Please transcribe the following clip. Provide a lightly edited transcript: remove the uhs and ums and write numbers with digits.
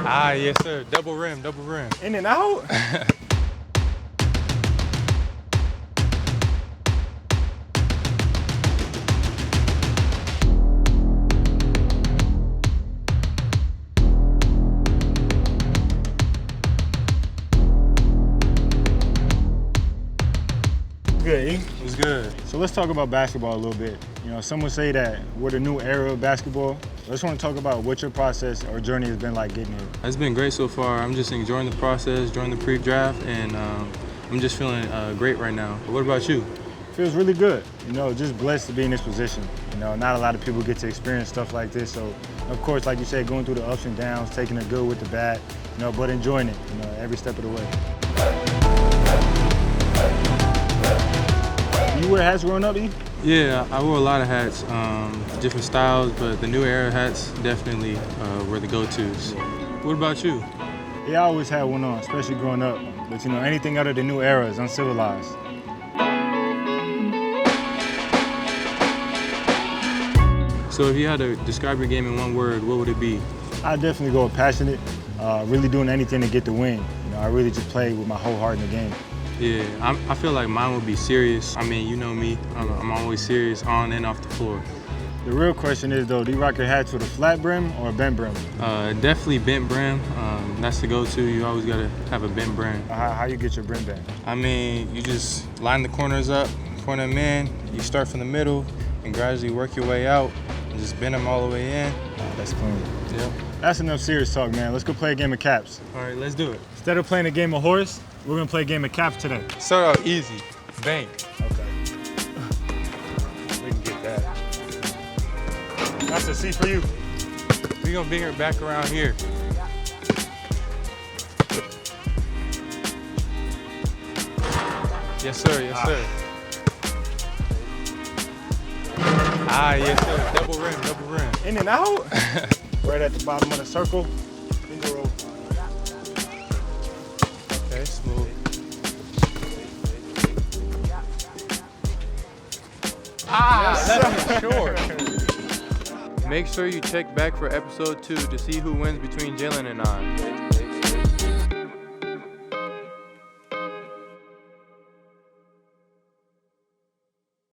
Ah, yes, sir. Double rim, double rim. In and out? Good, E? It was good. So let's talk about basketball a little bit. You know, some would say that we're the new era of basketball. I just want to talk about what your process or journey has been like getting here. It's been great so far. I'm just enjoying the process, enjoying the pre-draft, and I'm just feeling great right now. What about you? Feels really good. You know, just blessed to be in this position. You know, not a lot of people get to experience stuff like this. So, of course, like you said, going through the ups and downs, taking the good with the bad, you know, but enjoying it, you know, every step of the way. You wear hats growing up, E? Yeah, I wore a lot of hats, different styles, but the new era hats definitely were the go-tos. What about you? Yeah, I always had one on, especially growing up. But you know, anything out of the new era is uncivilized. So if you had to describe your game in one word, what would it be? I'd definitely go with passionate, really doing anything to get the win. You know, I really just play with my whole heart in the game. Yeah, I feel like mine would be serious. I mean, you know me, I'm always serious on and off the floor. The real question is though, do you rock your hats with a flat brim or a bent brim? Definitely bent brim. That's the go-to. You always gotta have a bent brim. How you get your brim bent? I mean, you just line the corners up, point them in. You start from the middle and gradually work your way out and just bend them all the way in. Oh, that's clean. Yep. That's enough serious talk, man. Let's go play a game of caps. All right, let's do it. Instead of playing a game of horse, we're gonna play a game of caps today. Start out easy. Bang. Okay. We can get that. That's a C for you. We're gonna bring her back around here. Yes, sir. Yes, sir. Ah, yes, sir. Double rim, double rim. In and out? Right at the bottom of the circle. Finger roll. Okay, smooth. That's short. Make sure you check back for episode 2 to see who wins between Jalen and I.